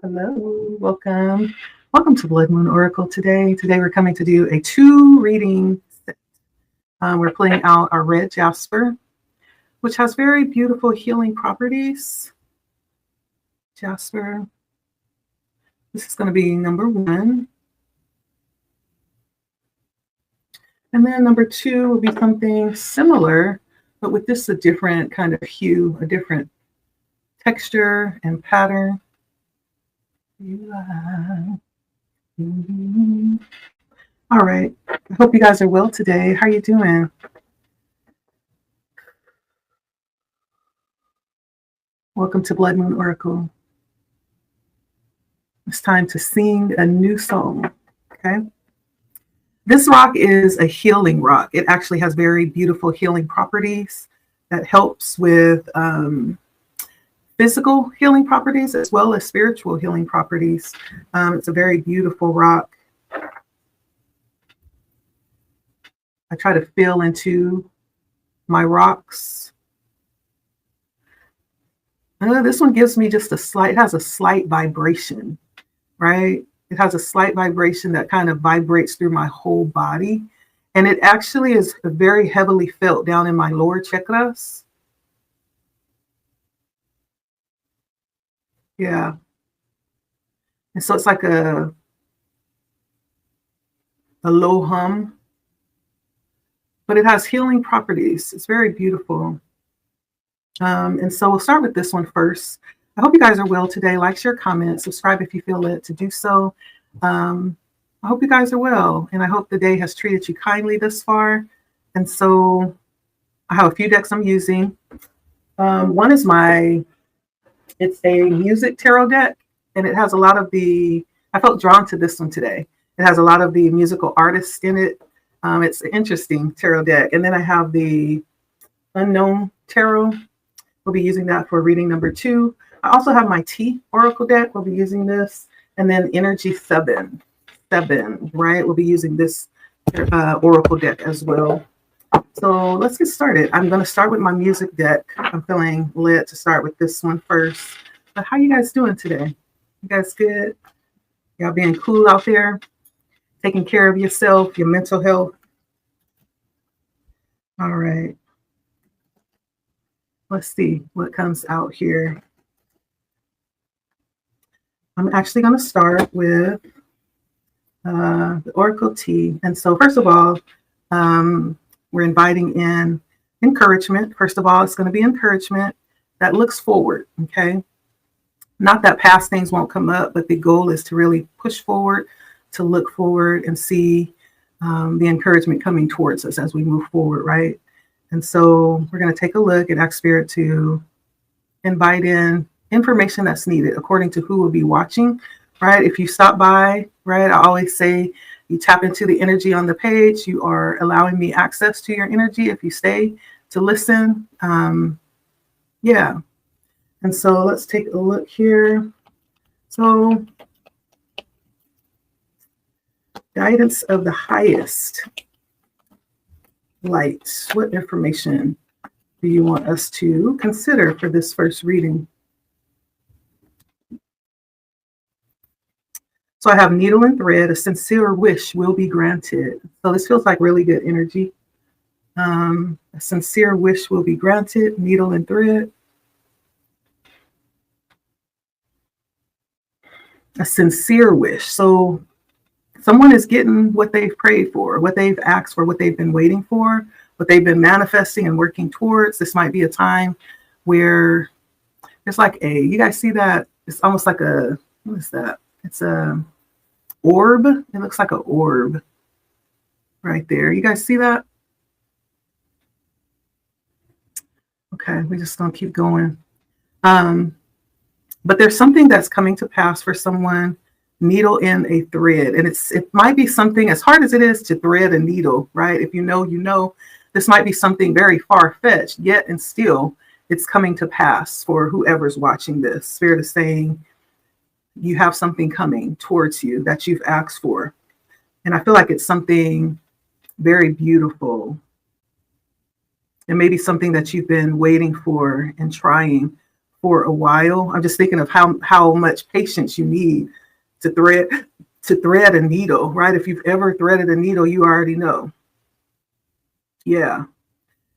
Hello, welcome. Welcome to Blood Moon Oracle today. Today we're coming to do a 2 reading set. We're pulling out our red Jasper, which has very beautiful healing properties. Jasper. This is going to be number 1. And then number 2 will be something similar, but with this a different kind of hue, a different texture and pattern. All right. I hope you guys are well today. How are you doing? Welcome to Blood Moon Oracle. It's time to sing a new song. Okay. This rock is a healing rock. It actually has very beautiful healing properties that helps with physical healing properties as well as spiritual healing properties. It's a very beautiful rock. I try to feel into my rocks. This one gives me just it has a slight vibration, right? It has a slight vibration that kind of vibrates through my whole body. And it actually is very heavily felt down in my lower chakras. Yeah. And so it's like a low hum, but it has healing properties. It's very beautiful. And so we'll start with this one first. I hope you guys are well today. Like, share, comment, subscribe if you feel led to do so. I hope you guys are well, and I hope the day has treated you kindly thus far. And so I have a few decks I'm using. One is it's a music tarot deck, and it has a lot of I felt drawn to this one today. It has a lot of the musical artists in it. It's an interesting tarot deck. And then I have the Unknown Tarot. We'll be using that for reading number 2. I also have my T Oracle deck. We'll be using this. And then Energy 7, right? We'll be using this Oracle deck as well. So let's get started. I'm going to start with my music deck. I'm feeling led to start with this one first. But how you guys doing today? You guys good? Y'all being cool out there? Taking care of yourself, your mental health? All right. Let's see what comes out here. I'm actually going to start with the Oracle T. And so first of all, we're inviting in encouragement. First of all, it's going to be encouragement that looks forward, okay? Not that past things won't come up, but the goal is to really push forward, to look forward and see the encouragement coming towards us as we move forward, right? And so we're going to take a look and ask Spirit to invite in information that's needed according to who will be watching, right? If you stop by, right, I always say you tap into the energy on the page. You are allowing me access to your energy if you stay to listen. Yeah. And so let's take a look here. So guidance of the highest light. What information do you want us to consider for this first reading? So I have needle and thread. A sincere wish will be granted. So this feels like really good energy. A sincere wish will be granted. Needle and thread. A sincere wish. So someone is getting what they've prayed for, what they've asked for, what they've been waiting for, what they've been manifesting and working towards. This might be a time where there's like you guys see that? It's almost like what is that? It's a orb. It looks like an orb right there. You guys see that? Okay, we're just gonna keep going. But there's something that's coming to pass for someone. Needle in a thread, and it might be something as hard as it is to thread a needle, right? If you know, this might be something very far-fetched, yet and still it's coming to pass for whoever's watching this. Spirit is saying you have something coming towards you that you've asked for. And I feel like it's something very beautiful. It may be something that you've been waiting for and trying for a while. I'm just thinking of how much patience you need to thread a needle, right? If you've ever threaded a needle, you already know. Yeah.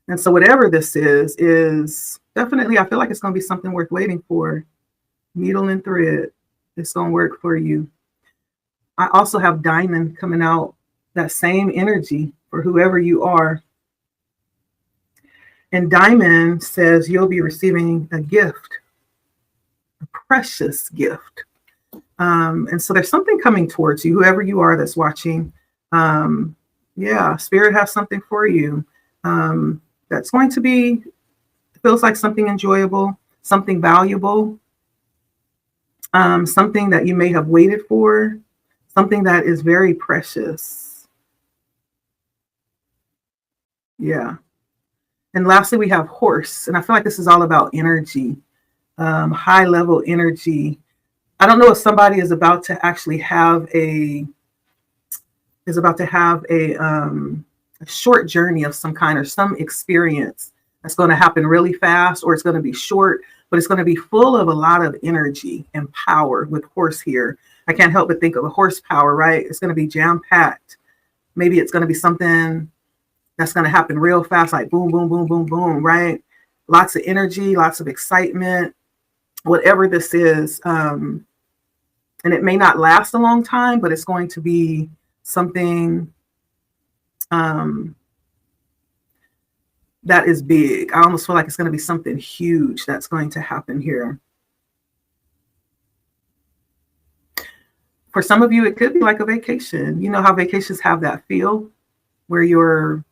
And so whatever this is definitely, I feel like it's going to be something worth waiting for. Needle and thread. It's going to work for you. I also have diamond coming out, that same energy for whoever you are. And diamond says you'll be receiving a gift, a precious gift. And so there's something coming towards you, whoever you are that's watching. Yeah, Spirit has something for you. That's going to be, feels like something enjoyable, something valuable, something that you may have waited for, something that is very precious. Yeah. And lastly, we have horse. And I feel like this is all about energy, high level energy. I don't know if somebody is about to actually have a short journey of some kind or some experience that's going to happen really fast, or it's going to be short, but it's going to be full of a lot of energy and power with horse here. I can't help but think of a horsepower, right? It's going to be jam packed. Maybe it's going to be something that's going to happen real fast, like boom, boom, boom, boom, boom, right? Lots of energy, lots of excitement, whatever this is. And it may not last a long time, but it's going to be something that is big. I almost feel like it's going to be something huge that's going to happen here. For some of you, it could be like a vacation. You know how vacations have that feel where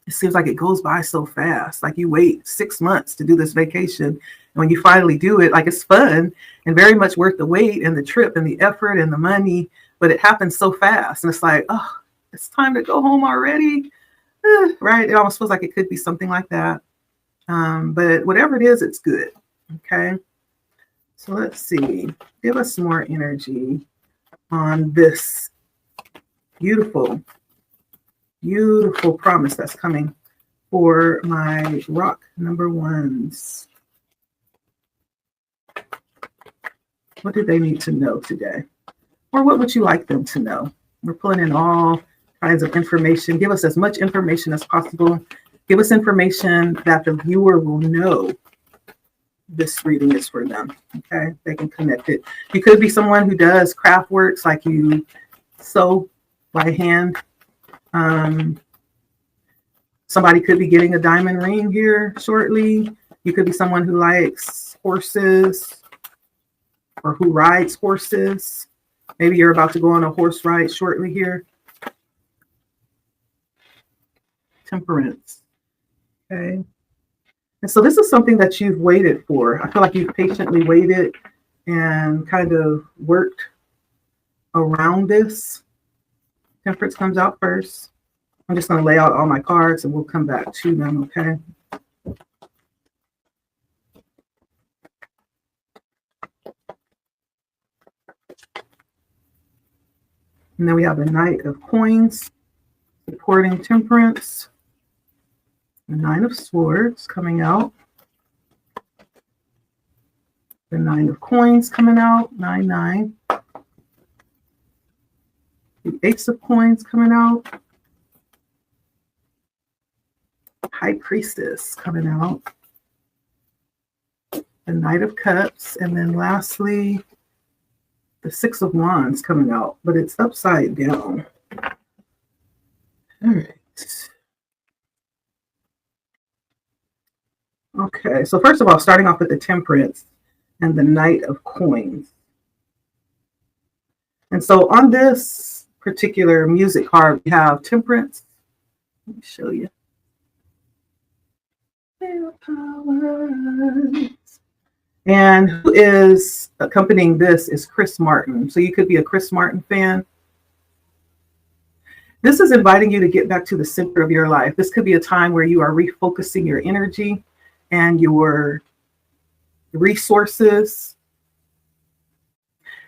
it seems like it goes by so fast. Like you wait 6 months to do this vacation. And when you finally do it, like it's fun and very much worth the wait and the trip and the effort and the money, but it happens so fast. And it's like, oh, it's time to go home already. Right? It almost feels like it could be something like that. But whatever it is, it's good. Okay. So let's see. Give us some more energy on this beautiful, beautiful promise that's coming for my rock number ones. What do they need to know today? Or what would you like them to know? We're pulling in all kinds of information. Give us as much information as possible. Give us information that the viewer will know this reading is for them. Okay, they can connect it. You could be someone who does craft works, like you sew by hand. Somebody could be getting a diamond ring here shortly. You could be someone who likes horses or who rides horses. Maybe you're about to go on a horse ride shortly here. Temperance. Okay. And so this is something that you've waited for. I feel like you've patiently waited and kind of worked around this. Temperance comes out first. I'm just going to lay out all my cards and we'll come back to them, okay? And then we have the Knight of Coins supporting Temperance. The Nine of Swords coming out. The Nine of Coins coming out, 9-9. The Ace of Coins coming out. High Priestess coming out. The Knight of Cups. And then lastly, the Six of Wands coming out, but it's upside down. All right. Okay, so first of all, starting off with the Temperance and the Knight of Coins. And so on this particular music card, we have Temperance. Let me show you. And who is accompanying this is Chris Martin. So you could be a Chris Martin fan. This is inviting you to get back to the center of your life. This could be a time where you are refocusing your energy and your resources,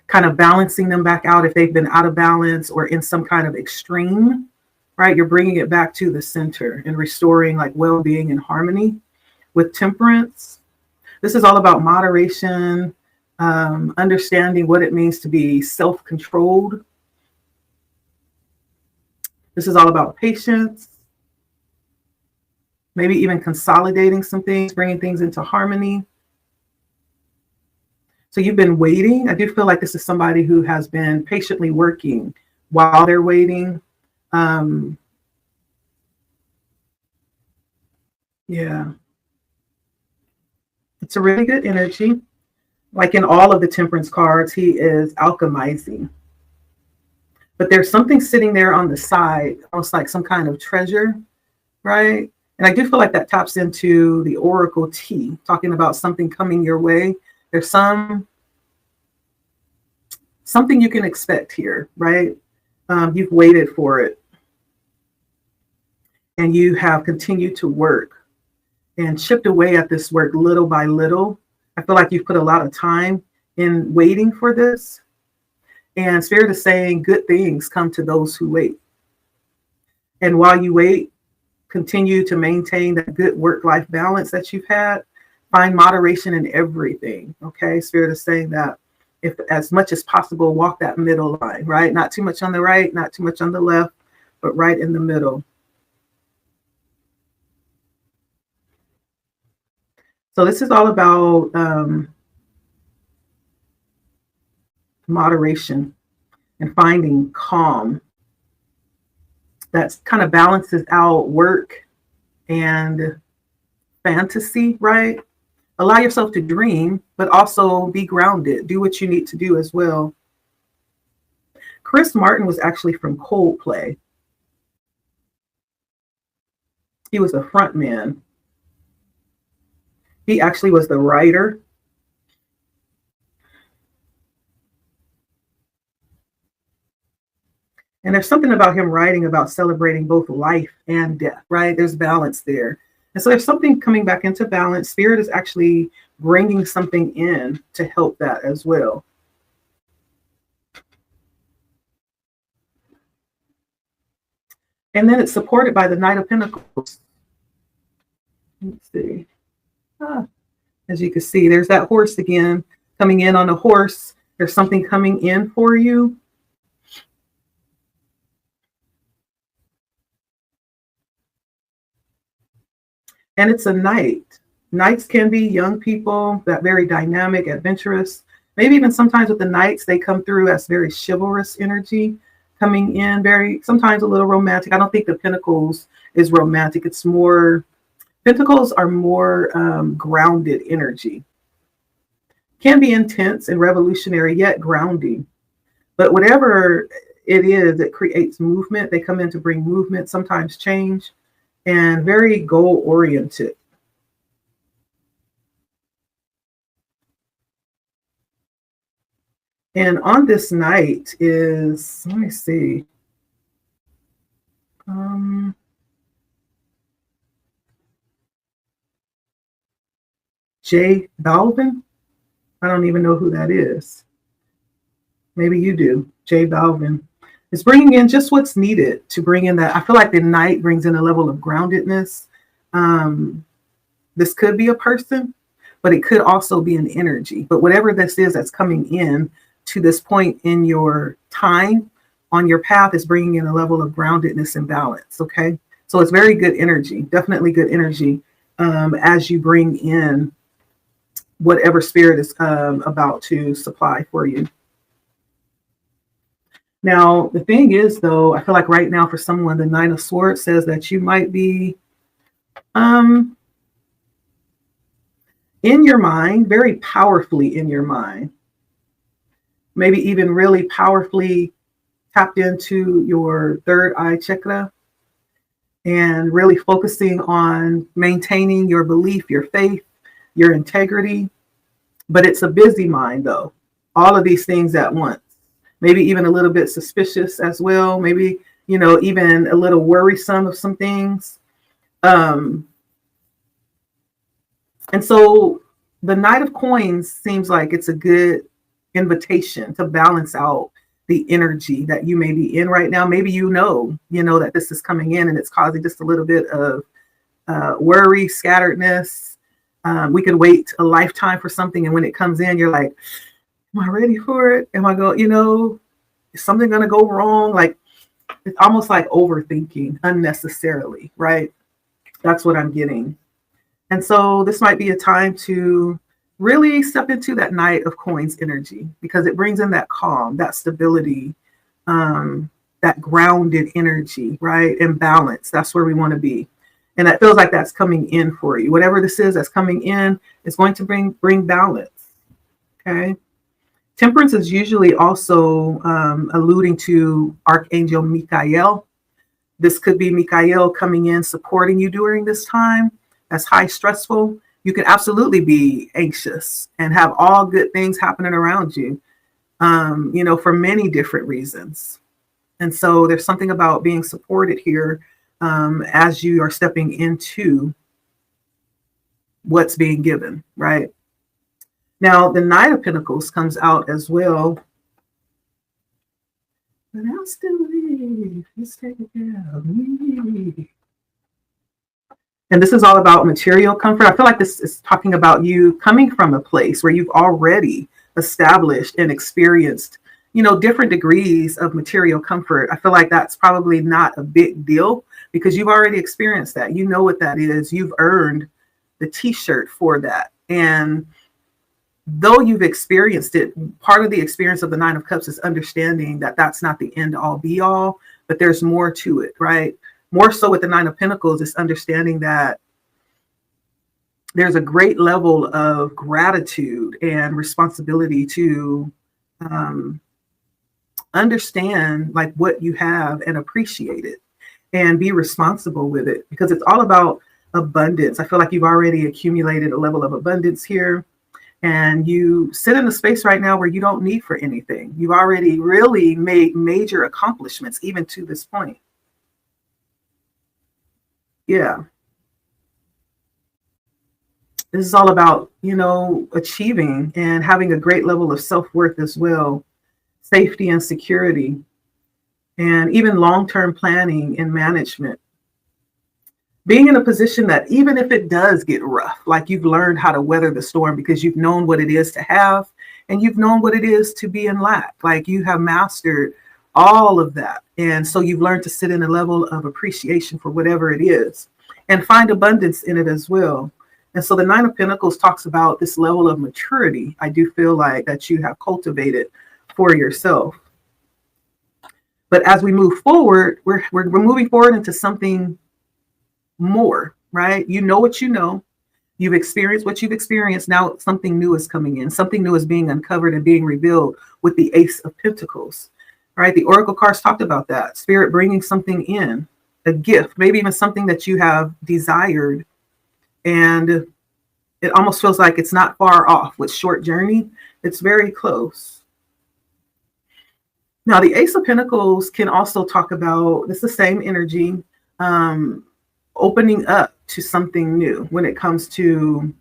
kind of balancing them back out if they've been out of balance or in some kind of extreme, right? You're bringing it back to the center and restoring like well-being and harmony with Temperance. This is all about moderation, understanding what it means to be self-controlled. This is all about patience, maybe even consolidating some things, bringing things into harmony. So you've been waiting. I do feel like this is somebody who has been patiently working while they're waiting. Yeah, it's a really good energy. Like in all of the temperance cards, he is alchemizing. But there's something sitting there on the side, almost like some kind of treasure, right? And I do feel like that taps into the oracle tea, talking about something coming your way. There's something you can expect here, right? You've waited for it, and you have continued to work and chipped away at this work little by little. I feel like you've put a lot of time in waiting for this. And Spirit is saying good things come to those who wait. And while you wait, continue to maintain that good work-life balance that you've had. Find moderation in everything. Okay, Spirit is saying that if as much as possible, walk that middle line, right? Not too much on the right, not too much on the left, but right in the middle. So this is all about moderation and finding calm that kind of balances out work and fantasy, right? Allow yourself to dream, but also be grounded. Do what you need to do as well. Chris Martin was actually from Coldplay. He was a front man. He actually was the writer. And there's something about him writing about celebrating both life and death, right? There's balance there. And so there's something coming back into balance. Spirit is actually bringing something in to help that as well. And then it's supported by the Knight of Pentacles. Let's see. As you can see, there's that horse again coming in on a horse. There's something coming in for you. And it's a knight. Knights can be young people, that very dynamic, adventurous. Maybe even sometimes with the knights, they come through as very chivalrous energy, coming in very, sometimes a little romantic. I don't think the Pentacles is romantic. It's more, Pentacles are more grounded energy. Can be intense and revolutionary, yet grounding. But whatever it is, it creates movement. They come in to bring movement, sometimes change, and very goal oriented. And on this night is, let me see. J Balvin. I don't even know who that is. Maybe you do. J Balvin is bringing in just what's needed to bring in that. I feel like the night brings in a level of groundedness. This could be a person, but it could also be an energy. But whatever this is that's coming in to this point in your time on your path is bringing in a level of groundedness and balance. Okay. So it's very good energy, definitely good energy as you bring in whatever Spirit is about to supply for you. Now, the thing is, though, I feel like right now for someone, the Nine of Swords says that you might be in your mind, very powerfully in your mind, maybe even really powerfully tapped into your third eye chakra and really focusing on maintaining your belief, your faith, your integrity. But it's a busy mind, though. All of these things at once. Maybe even a little bit suspicious as well. Maybe, even a little worrisome of some things. And so the Knight of Coins seems like it's a good invitation to balance out the energy that you may be in right now. Maybe that this is coming in and it's causing just a little bit of worry, scatteredness. We could wait a lifetime for something, and when it comes in, you're like, am I ready for it? Am I going, is something going to go wrong? Like, it's almost like overthinking unnecessarily, right? That's what I'm getting. And so this might be a time to really step into that Knight of Coins energy, because it brings in that calm, that stability, that grounded energy, right? And balance. That's where we want to be. And that feels like that's coming in for you. Whatever this is that's coming in is going to bring balance. Okay. Temperance is usually also alluding to Archangel Michael. This could be Michael coming in, supporting you during this time. That's high stressful. You can absolutely be anxious and have all good things happening around you, for many different reasons. And so there's something about being supported here as you are stepping into what's being given, right? Now, the Knight of Pentacles comes out as well. But I still believe he's taking care of me. And this is all about material comfort. I feel like this is talking about you coming from a place where you've already established and experienced, different degrees of material comfort. I feel like that's probably not a big deal because you've already experienced that. You know what that is. You've earned the t-shirt for that. And though you've experienced it, part of the experience of the Nine of Cups is understanding that that's not the end all be all, but there's more to it, right? More so with the Nine of Pentacles, is understanding that there's a great level of gratitude and responsibility to understand like what you have and appreciate it and be responsible with it, because it's all about abundance. I feel like you've already accumulated a level of abundance here, and you sit in a space right now where you don't need for anything. You've already really made major accomplishments even to this point. Yeah. This is all about, achieving and having a great level of self-worth as well, safety and security, and even long-term planning and management. Being in a position that even if it does get rough, like you've learned how to weather the storm because you've known what it is to have and you've known what it is to be in lack. Like you have mastered all of that. And so you've learned to sit in a level of appreciation for whatever it is and find abundance in it as well. And so the Nine of Pentacles talks about this level of maturity. I do feel like that you have cultivated for yourself. But as we move forward, we're moving forward into something more, right? You know what you know. You've experienced what you've experienced. Now something new is coming in. Something new is being uncovered and being revealed with the Ace of Pentacles, right? The Oracle cards talked about that. Spirit bringing something in, a gift, maybe even something that you have desired. And it almost feels like it's not far off with short journey. It's very close. Now, the Ace of Pentacles can also talk about, it's the same energy, opening up to something new when it comes to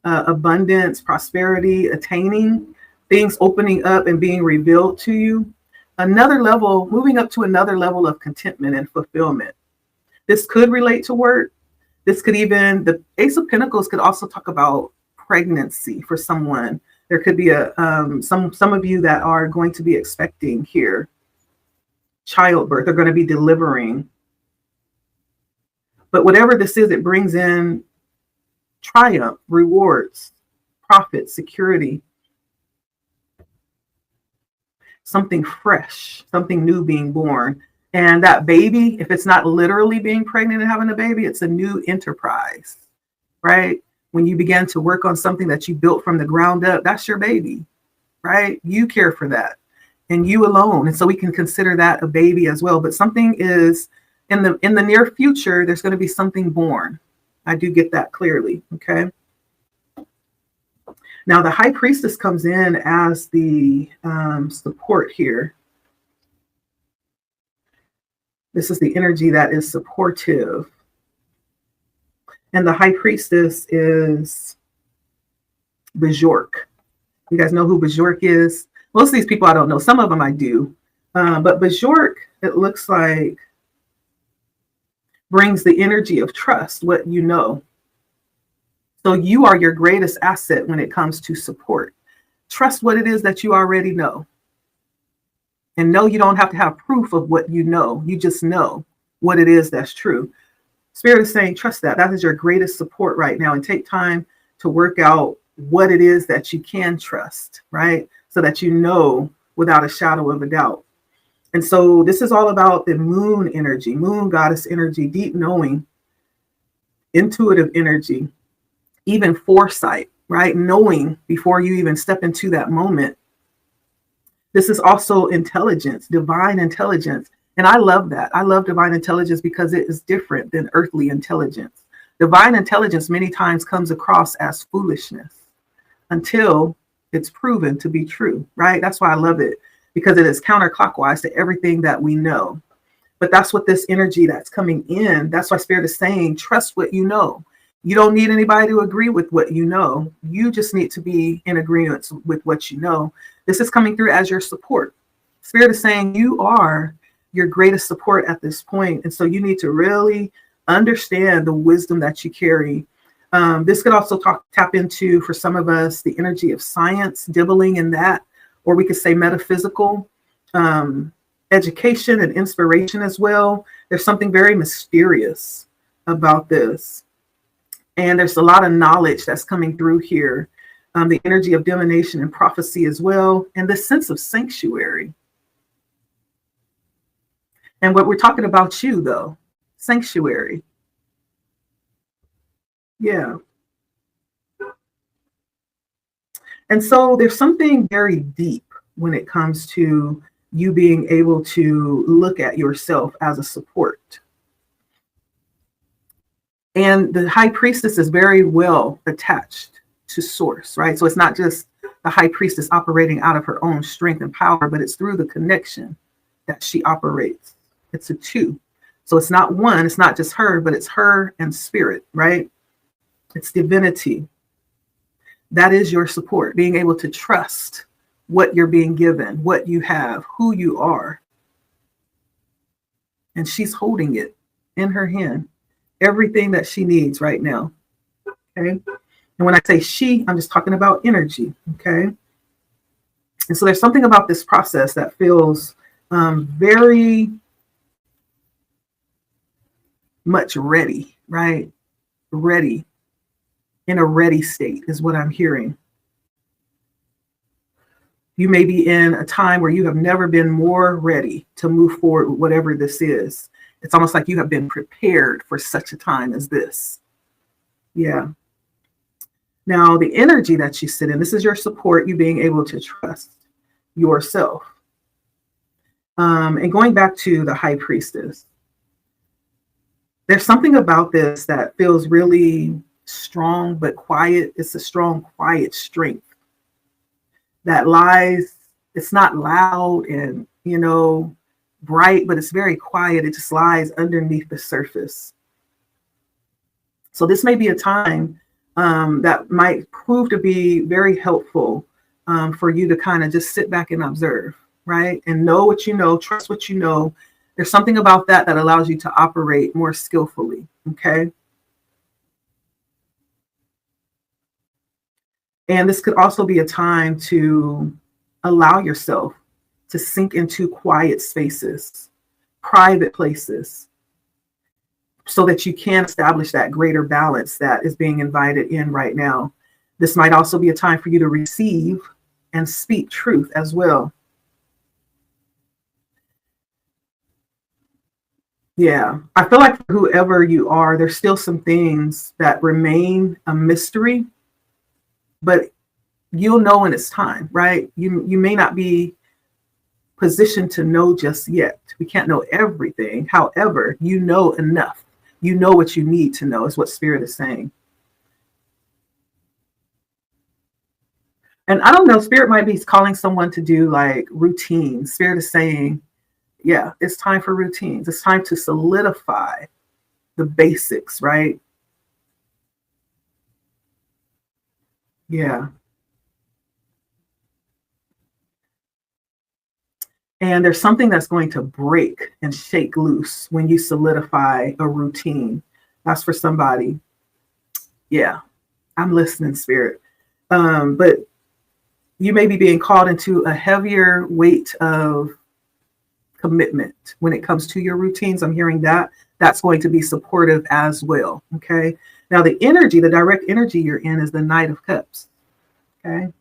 abundance, prosperity, attaining things, opening up and being revealed to you. Another level, moving up to another level of contentment and fulfillment. This could relate to work. This could even, the Ace of Pentacles could also talk about pregnancy for someone. There could be some of you that are going to be expecting here childbirth, are going to be delivering. But whatever this is, it brings in triumph, rewards, profit, security, something fresh, something new being born. And that baby, if it's not literally being pregnant and having a baby, it's a new enterprise, right? When you begin to work on something that you built from the ground up, that's your baby, right? You care for that and you alone. And so we can consider that a baby as well. But something is in the near future, there's going to be something born. I do get that clearly. Okay. Now the High Priestess comes in as the support here. This is the energy that is supportive. And the High Priestess is Bajork. You guys know who Bajork is? Most of these people I don't know. Some of them I do. But Bajork, it looks like, brings the energy of trust, what you know. So you are your greatest asset when it comes to support. Trust what it is that you already know. And no, you don't have to have proof of what you know. You just know what it is that's true. Spirit is saying, trust that. That is your greatest support right now. And take time to work out what it is that you can trust, right? So that you know without a shadow of a doubt. And so this is all about the moon energy, moon goddess energy, deep knowing, intuitive energy, even foresight, right? Knowing before you even step into that moment. This is also intelligence, divine intelligence. And I love that. I love divine intelligence because it is different than earthly intelligence. Divine intelligence many times comes across as foolishness until it's proven to be true, right? That's why I love it, because it is counterclockwise to everything that we know. But that's what this energy that's coming in, that's why Spirit is saying, trust what you know. You don't need anybody to agree with what you know. You just need to be in agreement with what you know. This is coming through as your support. Spirit is saying you are your greatest support at this point. And so you need to really understand the wisdom that you carry. This could also tap into, for some of us, the energy of science, dibbling in that, or we could say metaphysical, education and inspiration as well. There's something very mysterious about this. And there's a lot of knowledge that's coming through here. The energy of divination and prophecy as well. And this sense of sanctuary. And what we're talking about you, though, sanctuary. Yeah. And so there's something very deep when it comes to you being able to look at yourself as a support. And the high priestess is very well attached to source, right? So it's not just the high priestess operating out of her own strength and power, but it's through the connection that she operates. It's a two. So it's not one, it's not just her, but it's her and spirit, right? It's divinity. That is your support, being able to trust what you're being given, what you have, who you are. And she's holding it in her hand, everything that she needs right now. Okay. And when I say she, I'm just talking about energy. Okay. And so there's something about this process that feels very much ready, right? Ready. In a ready state is what I'm hearing. You may be in a time where you have never been more ready to move forward with whatever this is. It's almost like you have been prepared for such a time as this. Yeah. Now, the energy that you sit in, this is your support, you being able to trust yourself. And going back to the high priestess, there's something about this that feels really strong but quiet. It's a strong, quiet strength that lies. It's not loud and, bright, but it's very quiet. It just lies underneath the surface. So this may be a time that might prove to be very helpful for you to kind of just sit back and observe, right? And know what you know, trust what you know. There's something about that that allows you to operate more skillfully, okay? And this could also be a time to allow yourself to sink into quiet spaces, private places, so that you can establish that greater balance that is being invited in right now. This might also be a time for you to receive and speak truth as well. Yeah, I feel like for whoever you are, there's still some things that remain a mystery, but you'll know when it's time, right? You may not be positioned to know just yet. We can't know everything. However, you know enough. You know what you need to know is what Spirit is saying. And I don't know, Spirit might be calling someone to do like routines. Spirit is saying, yeah, it's time for routines. It's time to solidify the basics, right? Yeah. And there's something that's going to break and shake loose when you solidify a routine. That's for somebody. Yeah. I'm listening, Spirit. But you may be being called into a heavier weight of commitment when it comes to your routines. I'm hearing that. That's going to be supportive as well. Okay. Now, the energy, the direct energy you're in is the Knight of Cups. Okay.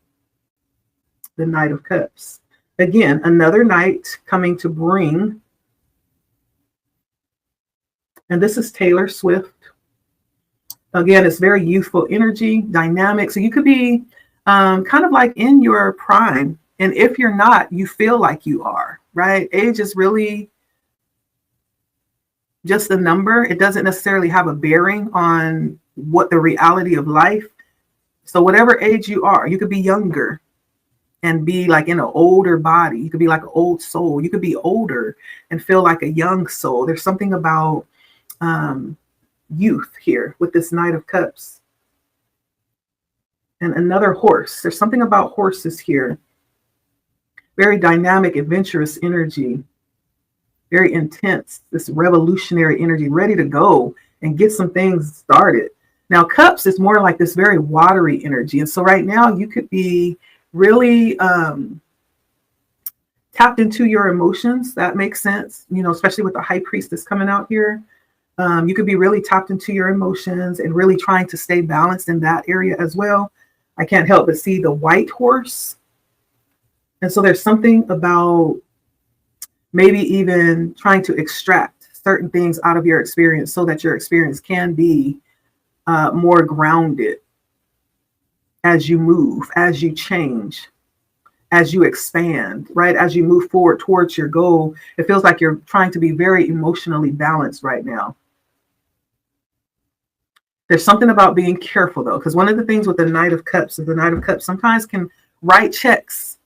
The Knight of Cups. Again, another knight coming to bring, and this is Taylor Swift. Again, it's very youthful energy, dynamic. So you could be kind of like in your prime. And if you're not, you feel like you are, right? Age is really just a number. It doesn't necessarily have a bearing on what the reality of life. So whatever age you are, you could be younger and be like in an older body. You could be like an old soul. You could be older and feel like a young soul. There's something about youth here with this Knight of Cups. And another horse. There's something about horses here. Very dynamic, adventurous energy. Very intense, this revolutionary energy, ready to go and get some things started. Now, cups is more like this very watery energy. And so right now you could be really tapped into your emotions. That makes sense, you know, especially with the high priestess coming out here. You could be really tapped into your emotions and really trying to stay balanced in that area as well. I can't help but see the white horse. And so there's something about maybe even trying to extract certain things out of your experience so that your experience can be more grounded as you move, as you change, as you expand, right? As you move forward towards your goal, it feels like you're trying to be very emotionally balanced right now. There's something about being careful though, because one of the things with the Knight of Cups is the Knight of Cups sometimes can write checks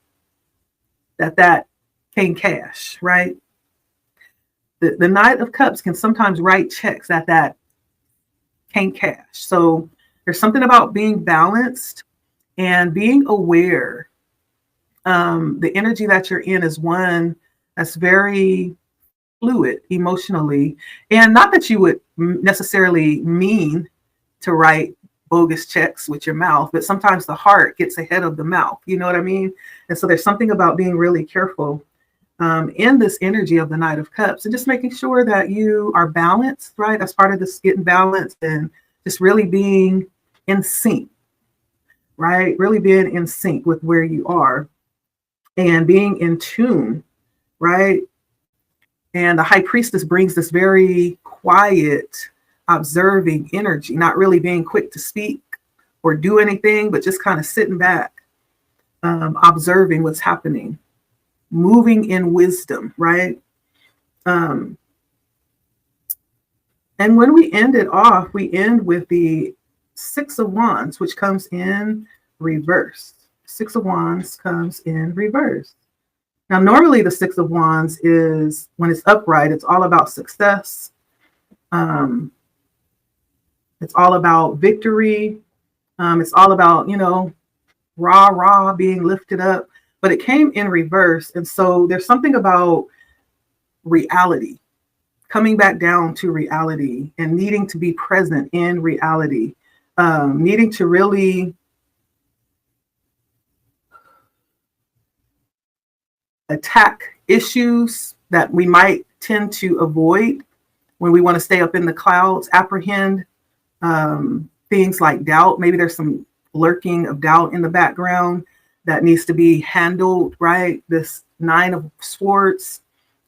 that can cash, right? The Knight of Cups can sometimes write checks that can't cash. So there's something about being balanced and being aware. The energy that you're in is one that's very fluid emotionally. And not that you would necessarily mean to write bogus checks with your mouth, but sometimes the heart gets ahead of the mouth. You know what I mean? And so there's something about being really careful in this energy of the Knight of Cups and just making sure that you are balanced, right? That's part of this getting balanced and just really being in sync, right? Really being in sync with where you are and being in tune, right? And the high priestess brings this very quiet, observing energy, not really being quick to speak or do anything, but just kind of sitting back, observing what's happening, moving in wisdom, right? And when we end it off, we end with the Six of Wands, which comes in reverse. Six of Wands comes in reverse. Now, normally the Six of Wands is, when it's upright, it's all about success. It's all about victory. It's all about, you know, rah, rah, being lifted up. But it came in reverse. And so there's something about reality, coming back down to reality and needing to be present in reality, needing to really attack issues that we might tend to avoid when we want to stay up in the clouds, apprehend things like doubt. Maybe there's some lurking of doubt in the background that needs to be handled, right? This Nine of Swords,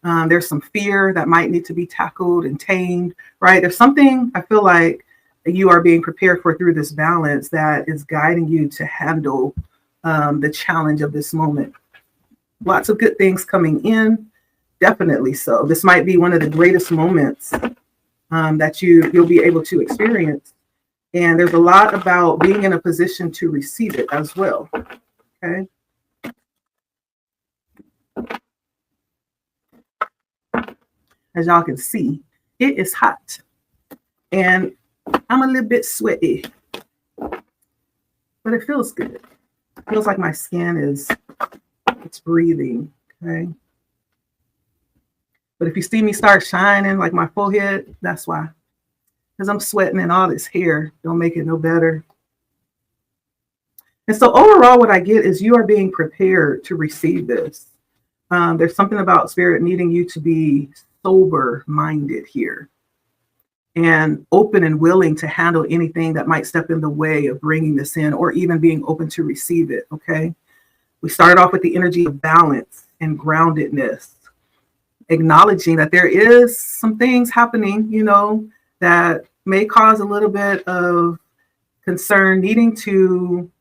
there's some fear that might need to be tackled and tamed, right? There's something I feel like you are being prepared for through this balance that is guiding you to handle the challenge of this moment. Lots of good things coming in, definitely so. This might be one of the greatest moments that you'll be able to experience. And there's a lot about being in a position to receive it as well, okay? As y'all can see, it is hot. And I'm a little bit sweaty, but it feels good. It feels like my skin it's breathing, okay? But if you see me start shining like my forehead, that's why. Because I'm sweating and all this hair don't make it no better. And so overall, what I get is you are being prepared to receive this. There's something about spirit needing you to be sober minded here and open and willing to handle anything that might step in the way of bringing this in, or even being open to receive it. Okay. We started off with the energy of balance and groundedness, acknowledging that there is some things happening, that may cause a little bit of concern, needing to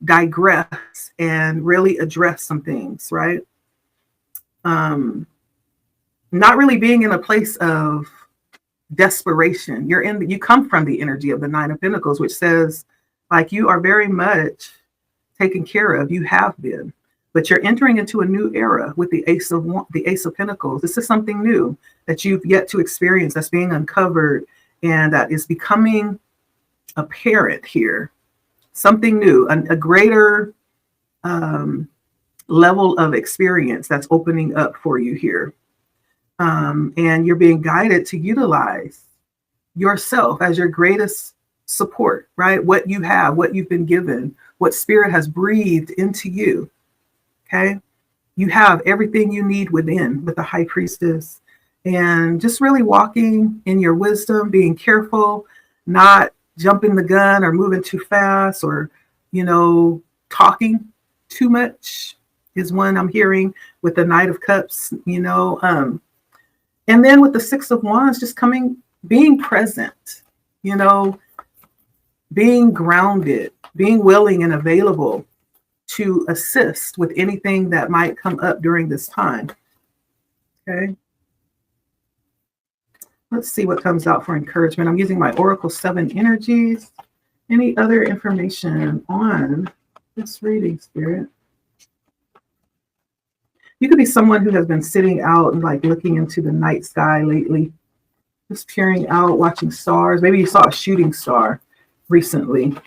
digress and really address some things, right? Not really being in a place of desperation. You come from the energy of the Nine of Pentacles, which says, like, you are very much taken care of. You have been, but you're entering into a new era with the Ace of Pentacles. This is something new that you've yet to experience, that's being uncovered, and that is becoming apparent here. Something new, a greater level of experience that's opening up for you here. And you're being guided to utilize yourself as your greatest support, right? What you have, what you've been given, what spirit has breathed into you. Okay. You have everything you need within with the High Priestess, and just really walking in your wisdom, being careful, not jumping the gun or moving too fast, or, talking too much is one I'm hearing with the Knight of Cups, and then with the Six of Wands, just being present, being grounded, being willing and available to assist with anything that might come up during this time. Okay. Let's see what comes out for encouragement. I'm using my Oracle 7 energies. Any other information on this reading, Spirit? You could be someone who has been sitting out and looking into the night sky lately, just peering out, watching stars. Maybe you saw a shooting star recently.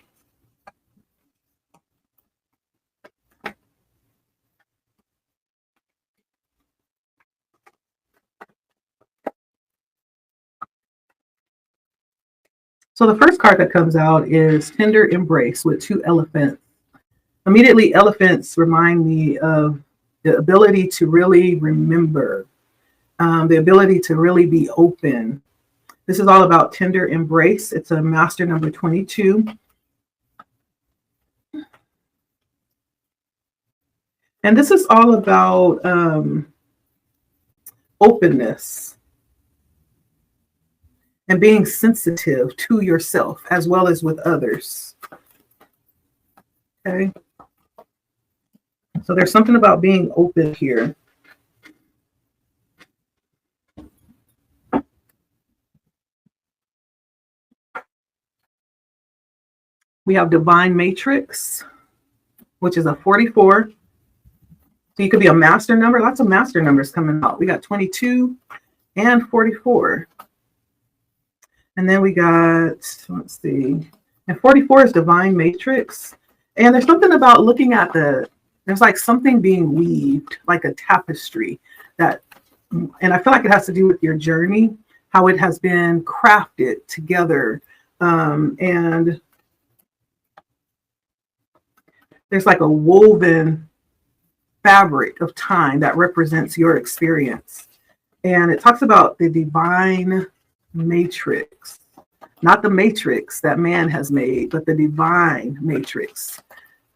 So the first card that comes out is Tender Embrace with 2 elephants. Immediately, elephants remind me of the ability to really remember, the ability to really be open. This is all about tender embrace. It's a master number 22. And this is all about openness and being sensitive to yourself as well as with others. Okay. So there's something about being open here. We have Divine Matrix, which is a 44. So you could be a master number. Lots of master numbers coming out. We got 22 and 44. And then we got, let's see, and 44 is Divine Matrix. And there's something about looking at there's like something being weaved, like a tapestry and I feel like it has to do with your journey, how it has been crafted together. And there's like a woven fabric of time that represents your experience. And it talks about the divine matrix, not the matrix that man has made, but the divine matrix,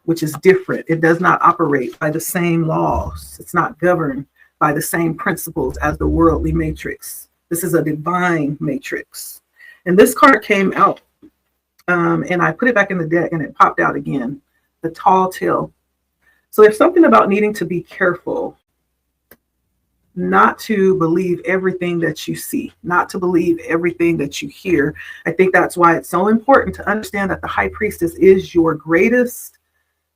which is different. It does not operate by the same laws. It's not governed by the same principles as the worldly matrix. This is a divine matrix. And this card came out, and I put it back in the deck and it popped out again, the tall tale. So there's something about needing to be careful not to believe everything that you see, not to believe everything that you hear. I think that's why it's so important to understand that the High Priestess is your greatest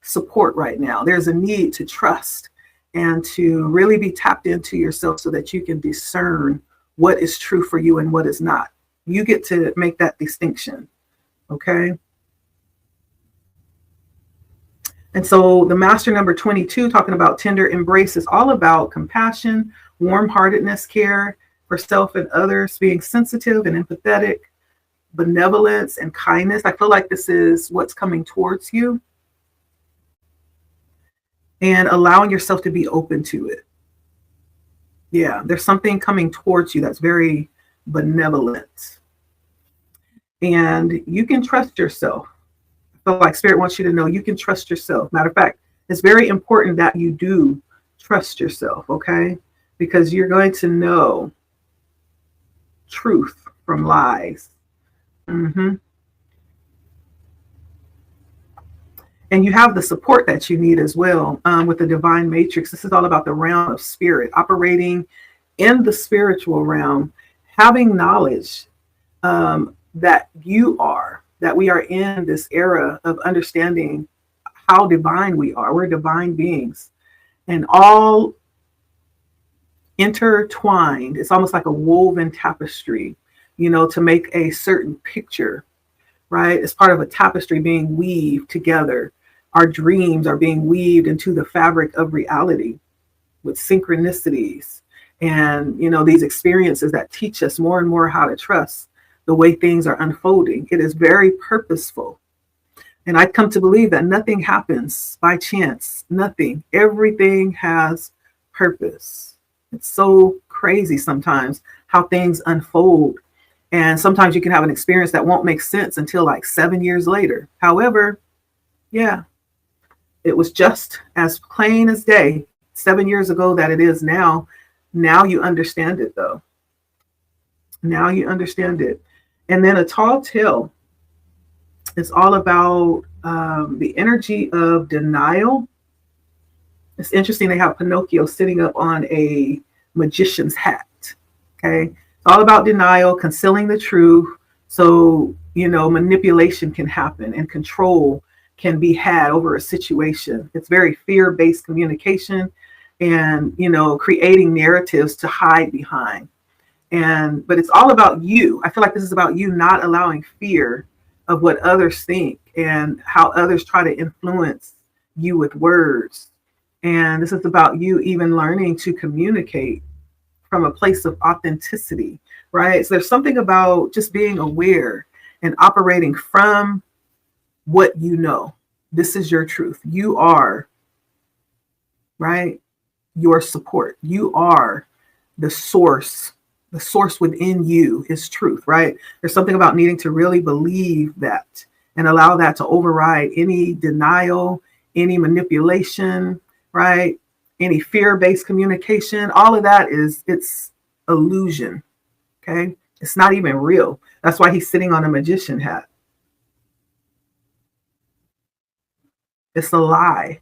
support right now. There's a need to trust and to really be tapped into yourself so that you can discern what is true for you and what is not. You get to make that distinction. Okay. And so the master number 22, talking about tender embrace, is all about compassion, warm-heartedness, care for self and others, being sensitive and empathetic, benevolence and kindness. I feel like this is what's coming towards you. and allowing yourself to be open to it. Yeah, there's something coming towards you that's very benevolent. And you can trust yourself. I feel like Spirit wants you to know you can trust yourself. Matter of fact, it's very important that you do trust yourself, okay? Because you're going to know truth from lies. hmm And you have the support that you need as well with the divine matrix. This is all about the realm of spirit, operating in the spiritual realm, having knowledge that that we are in this era of understanding how divine we are. We're divine beings and all intertwined. It's almost like a woven tapestry, to make a certain picture, right? It's part of a tapestry being weaved together. Our dreams are being weaved into the fabric of reality with synchronicities and, these experiences that teach us more and more how to trust the way things are unfolding. It is very purposeful. And I come to believe that nothing happens by chance, nothing. Everything has purpose. It's so crazy sometimes how things unfold. And sometimes you can have an experience that won't make sense until like 7 years later. However, yeah, it was just as plain as day 7 years ago that it is now. Now you understand it, though. Now you understand it. And then a tall tale is all about the energy of denial. It's interesting. They have Pinocchio sitting up on a magician's hat. Okay. It's all about denial, concealing the truth. So, manipulation can happen and control can be had over a situation. It's very fear-based communication and, creating narratives to hide behind. But it's all about you. I feel like this is about you not allowing fear of what others think and how others try to influence you with words. And this is about you even learning to communicate from a place of authenticity, right? So there's something about just being aware and operating from what you know. This is your truth. You are, right? Your support. You are the source. The source within you is truth, right? There's something about needing to really believe that and allow that to override any denial, any manipulation, right? Any fear-based communication. All of that it's illusion, okay? It's not even real. That's why he's sitting on a magician hat. It's a lie.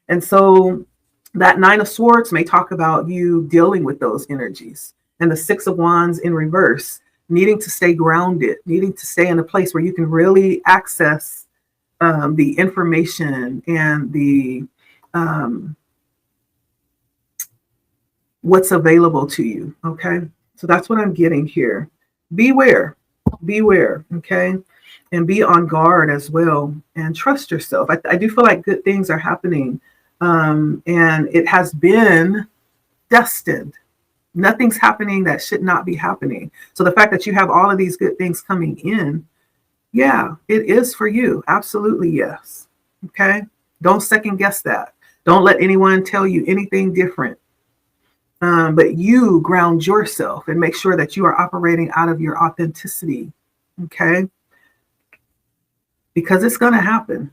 And so that Nine of Swords may talk about you dealing with those energies. And the Six of Wands in reverse, needing to stay grounded, needing to stay in a place where you can really access the information and the what's available to you. Okay. So that's what I'm getting here. Beware, okay? And be on guard as well and trust yourself. I do feel like good things are happening. And it has been destined. Nothing's happening that should not be happening. So the fact that you have all of these good things coming in, yeah, it is for you. Absolutely, yes. Okay. Don't second guess that. Don't let anyone tell you anything different. But you ground yourself and make sure that you are operating out of your authenticity. Okay. Because it's going to happen.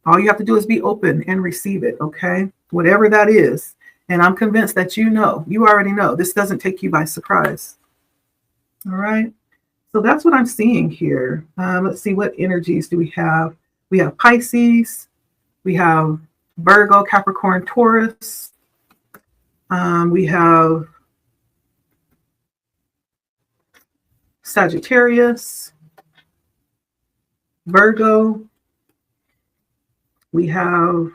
All you have to do is be open and receive it. Okay. Whatever that is. And I'm convinced that you already know. This doesn't take you by surprise. All right. So that's what I'm seeing here. Let's see, what energies do we have? We have Pisces. We have Virgo, Capricorn, Taurus. We have Sagittarius, Virgo. We have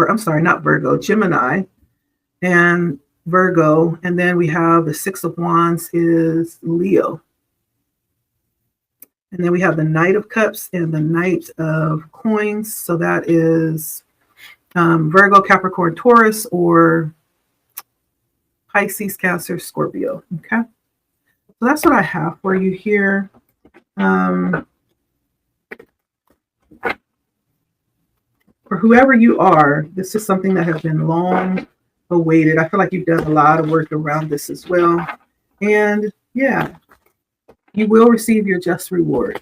I'm sorry, not Virgo, Gemini and Virgo. And then we have the Six of Wands is Leo. And then we have the Knight of Cups and the Knight of Coins. So that is Virgo, Capricorn, Taurus, or Pisces, Cancer, Scorpio. Okay. So that's what I have for you here. For whoever you are, this is something that has been long awaited. I feel like you've done a lot of work around this as well. And yeah, you will receive your just reward.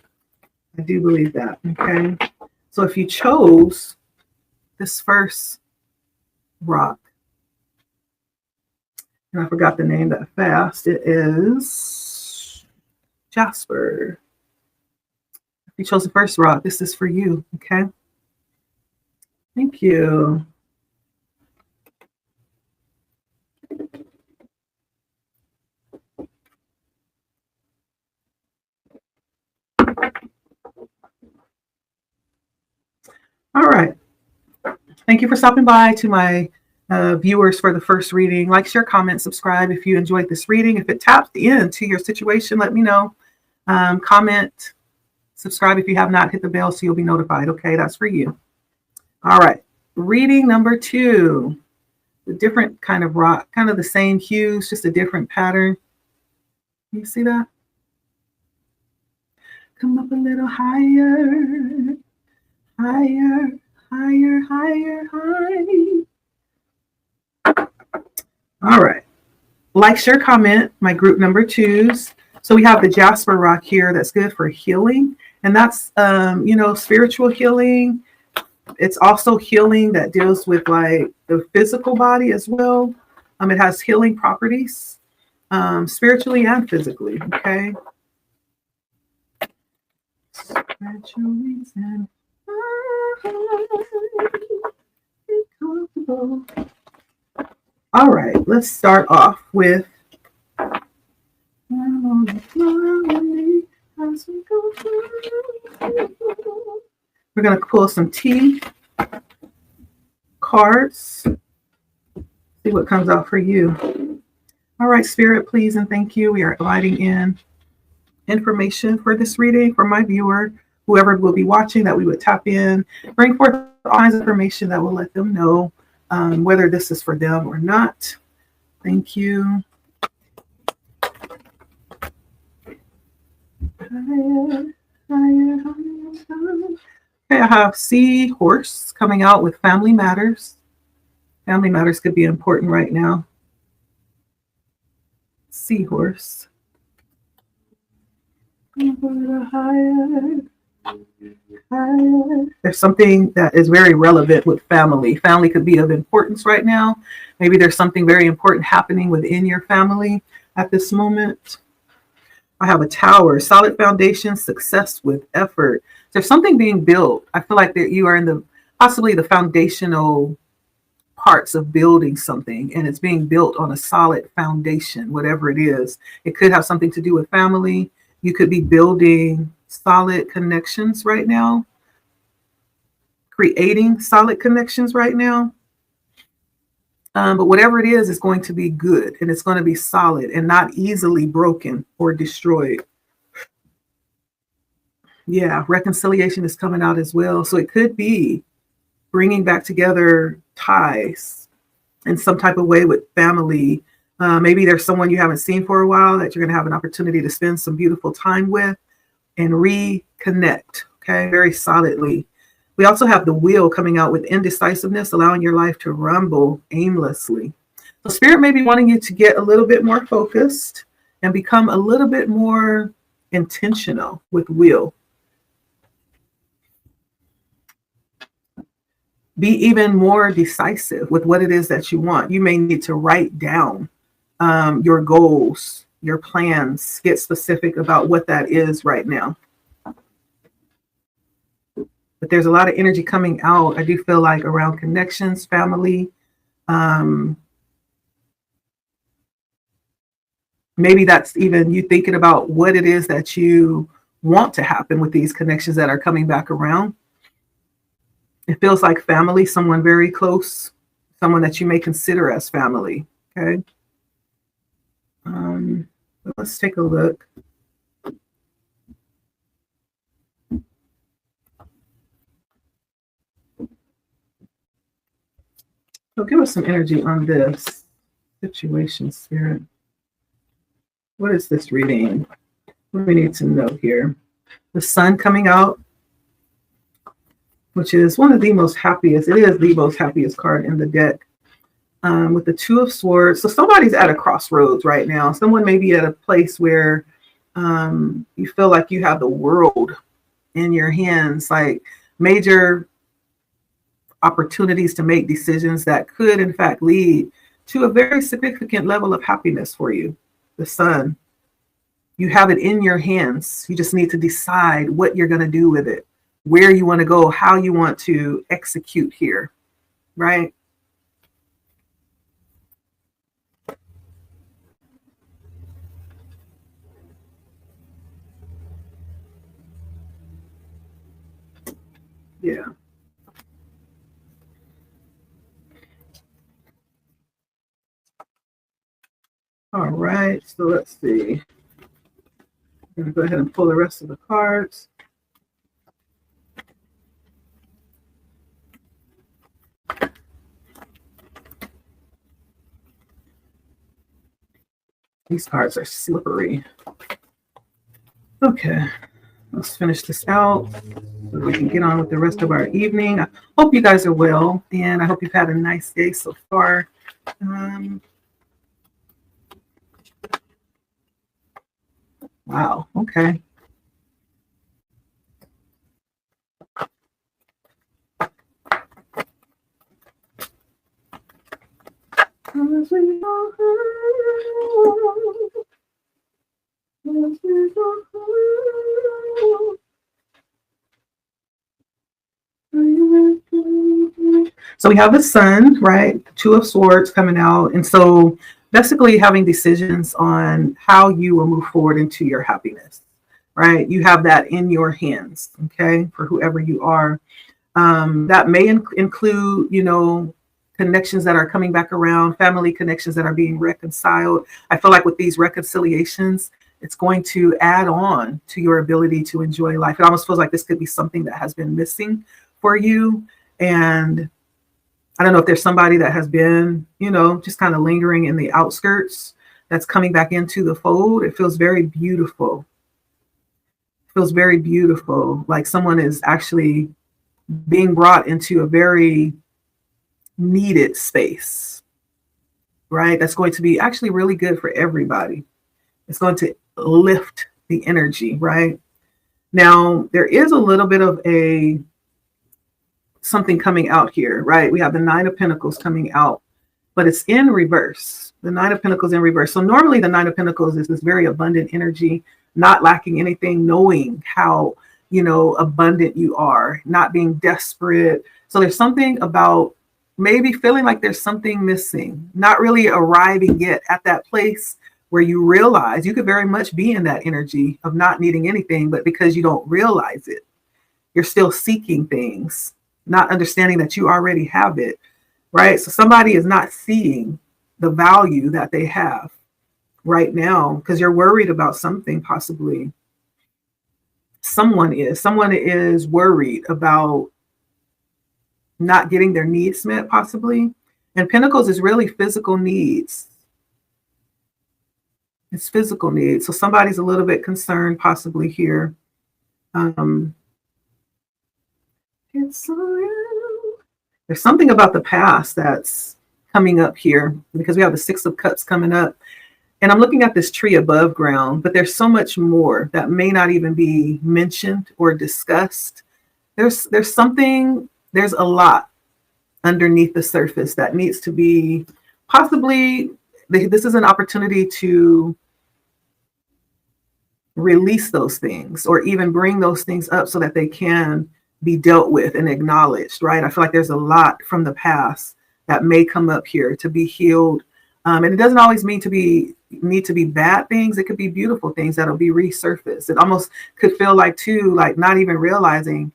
I do believe that. Okay. So if you chose this first rock, and I forgot the name that fast, it is Jasper. If you chose the first rock, this is for you. Okay. Thank you. All right. Thank you for stopping by to my viewers for the first reading. Like, share, comment, subscribe if you enjoyed this reading. If it tapped into your situation, let me know. Comment, subscribe if you have not, hit the bell so you'll be notified. Okay, that's for you. All right. Reading number 2. A different kind of rock, kind of the same hues, just a different pattern. You see that? Come up a little higher, higher, higher, higher, higher. All right. Like, share, comment, my group number 2s. So we have the Jasper rock here that's good for healing. And that's, spiritual healing. It's also healing that deals with like the physical body as well. It has healing properties, spiritually and physically. Okay. Spiritually and comfortable. All right, let's start off with we're going to pull some tea cards, see what comes out for you. All right, Spirit, please and thank you. We are writing in information for this reading for my viewer, whoever will be watching, that we would tap in, bring forth all kinds of information that will let them know whether this is for them or not. Thank you. Okay, I have Seahorse coming out with Family Matters. Family Matters could be important right now. Seahorse. There's something that is very relevant with family. Family could be of importance right now. Maybe there's something very important happening within your family at this moment. I have a Tower, solid foundation, success with effort. There's something being built. I feel like that you are in possibly the foundational parts of building something, and it's being built on a solid foundation, whatever it is. It could have something to do with family. You could be building solid connections right now, creating solid connections right now. But whatever it is going to be good, and it's going to be solid and not easily broken or destroyed. Yeah, reconciliation is coming out as well. So it could be bringing back together ties in some type of way with family. Maybe there's someone you haven't seen for a while that you're going to have an opportunity to spend some beautiful time with and reconnect, okay, very solidly. We also have the Wheel coming out with indecisiveness, allowing your life to rumble aimlessly. So Spirit may be wanting you to get a little bit more focused and become a little bit more intentional with Wheel. Be even more decisive with what it is that you want. You may need to write down your goals, your plans, get specific about what that is right now. But there's a lot of energy coming out, I do feel like, around connections, family. Maybe that's even you thinking about what it is that you want to happen with these connections that are coming back around. It feels like family, someone very close, someone that you may consider as family. Okay. Let's take a look. So give us some energy on this situation, Spirit. What is this reading? What do we need to know here? The sun coming out, which is one of the most happiest. It is the most happiest card in the deck. With the Two of Swords. So somebody's at a crossroads right now. Someone may be at a place where you feel like you have the world in your hands, like major opportunities to make decisions that could, in fact, lead to a very significant level of happiness for you. The sun. You have it in your hands. You just need to decide what you're going to do with it, where you want to go, how you want to execute here, right? Yeah. All right. So let's see. I'm going to go ahead and pull the rest of the cards. These cards are slippery. Okay, let's finish this out so we can get on with the rest of our evening. I hope you guys are well, and I hope you've had a nice day so far. Wow, okay. So we have the sun, right? Two of Swords coming out. And so basically having decisions on how you will move forward into your happiness, right? You have that in your hands, okay, for whoever you are. That may include, connections that are coming back around, family connections that are being reconciled. I feel like with these reconciliations, it's going to add on to your ability to enjoy life. It almost feels like this could be something that has been missing for you. And I don't know if there's somebody that has been, just kind of lingering in the outskirts that's coming back into the fold. It feels very beautiful. It feels very beautiful. Like someone is actually being brought into a very needed space, right? That's going to be actually really good for everybody. It's going to lift the energy, right? Now, there is a little bit of something coming out here, right? We have the Nine of Pentacles coming out, but it's in reverse. The Nine of Pentacles in reverse. So normally the Nine of Pentacles is this very abundant energy, not lacking anything, knowing how, abundant you are, not being desperate. So there's something about maybe feeling like there's something missing, not really arriving yet at that place where you realize you could very much be in that energy of not needing anything, but because you don't realize it, you're still seeking things, not understanding that you already have it, right? So somebody is not seeing the value that they have right now because you're worried about something possibly. Someone is worried about not getting their needs met possibly. And Pentacles is really physical needs. It's physical needs. So somebody's a little bit concerned possibly here. It's there's something about the past that's coming up here because we have the Six of Cups coming up. And I'm looking at this tree above ground, but there's so much more that may not even be mentioned or discussed. There's a lot underneath the surface that needs to be possibly, this is an opportunity to release those things or even bring those things up so that they can be dealt with and acknowledged, right? I feel like there's a lot from the past that may come up here to be healed. And it doesn't always need to be bad things. It could be beautiful things that'll be resurfaced. It almost could feel like too, like not even realizing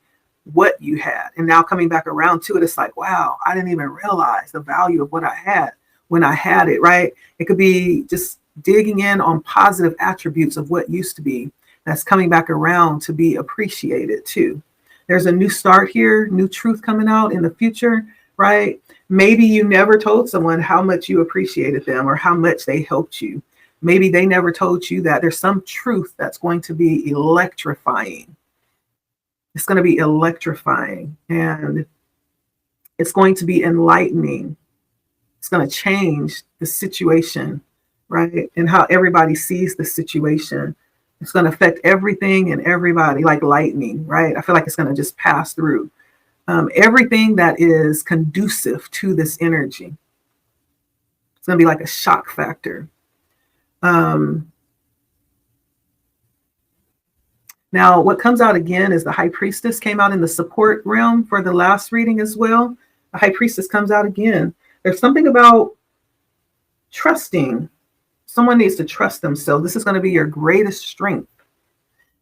what you had. And now coming back around to it, it's like, wow, I didn't even realize the value of what I had when I had it, right? It could be just digging in on positive attributes of what used to be that's coming back around to be appreciated too. There's a new start here, new truth coming out in the future, right? Maybe you never told someone how much you appreciated them or how much they helped you. Maybe they never told you that. There's some truth that's going to be electrifying. It's going to be electrifying, and it's going to be enlightening. It's going to change the situation, right? And how everybody sees the situation. It's going to affect everything and everybody like lightning, right? I feel like it's going to just pass through everything that is conducive to this energy. It's going to be like a shock factor. Now, what comes out again is the High Priestess came out in the support realm for the last reading as well. The High Priestess comes out again. There's something about trusting. Someone needs to trust themselves. This is going to be your greatest strength.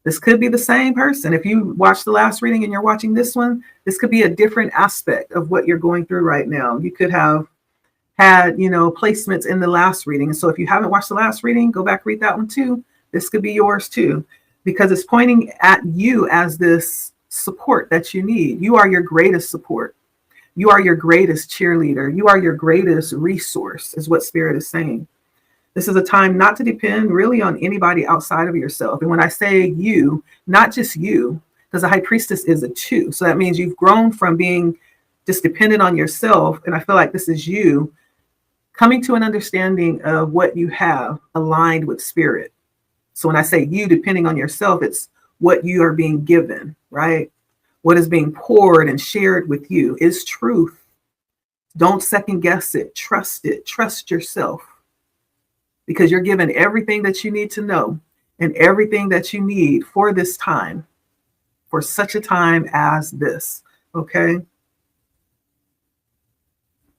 This could be the same person. If you watched the last reading and you're watching this one, this could be a different aspect of what you're going through right now. You could have had, placements in the last reading. And so if you haven't watched the last reading, go back, read that one too. This could be yours too, because it's pointing at you as this support that you need. You are your greatest support. You are your greatest cheerleader. You are your greatest resource, is what Spirit is saying. This is a time not to depend really on anybody outside of yourself. And when I say you, not just you, because the High Priestess is a 2. So that means you've grown from being just dependent on yourself. And I feel like this is you coming to an understanding of what you have aligned with Spirit. So when I say you depending on yourself, it's what you are being given, right? What is being poured and shared with you is truth. Don't second guess it. Trust it. Trust yourself, because you're given everything that you need to know and everything that you need for this time, for such a time as this. Okay.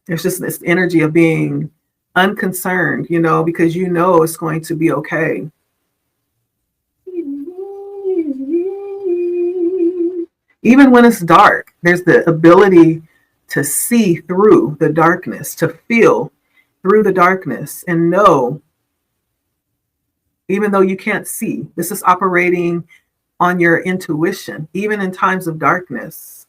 There's just this energy of being unconcerned, because it's going to be okay. Even when it's dark, there's the ability to see through the darkness, to feel through the darkness and know, even though you can't see. This is operating on your intuition, even in times of darkness.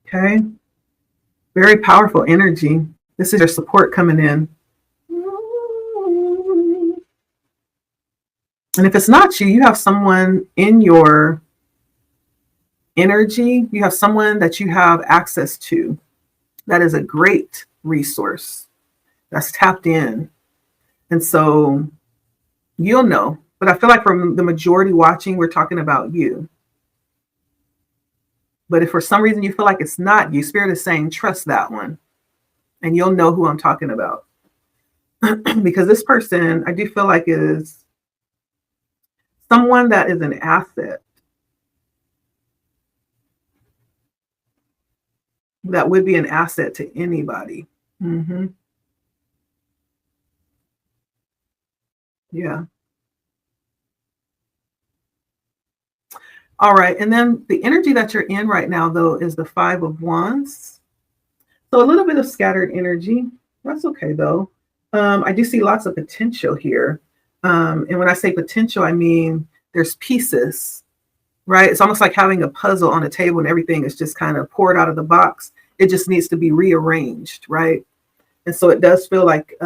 Okay. Very powerful energy. This is your support coming in. And if it's not you, you have someone in your energy, you have someone that you have access to that is a great resource that's tapped in. And so you'll know. But I feel like from the majority watching, we're talking about you. But if for some reason you feel like it's not you, Spirit is saying, trust that one. And you'll know who I'm talking about. Because this person, I do feel like, is someone that is an asset, that would be an asset to anybody. Mm-hmm. Yeah. All right. And then the energy that you're in right now, though, is the 5 of Wands. So a little bit of scattered energy. That's okay, though. I do see lots of potential here. And when I say potential, I mean there's pieces, right? It's almost like having a puzzle on a table and everything is just kind of poured out of the box. It just needs to be rearranged, right? And so it does feel like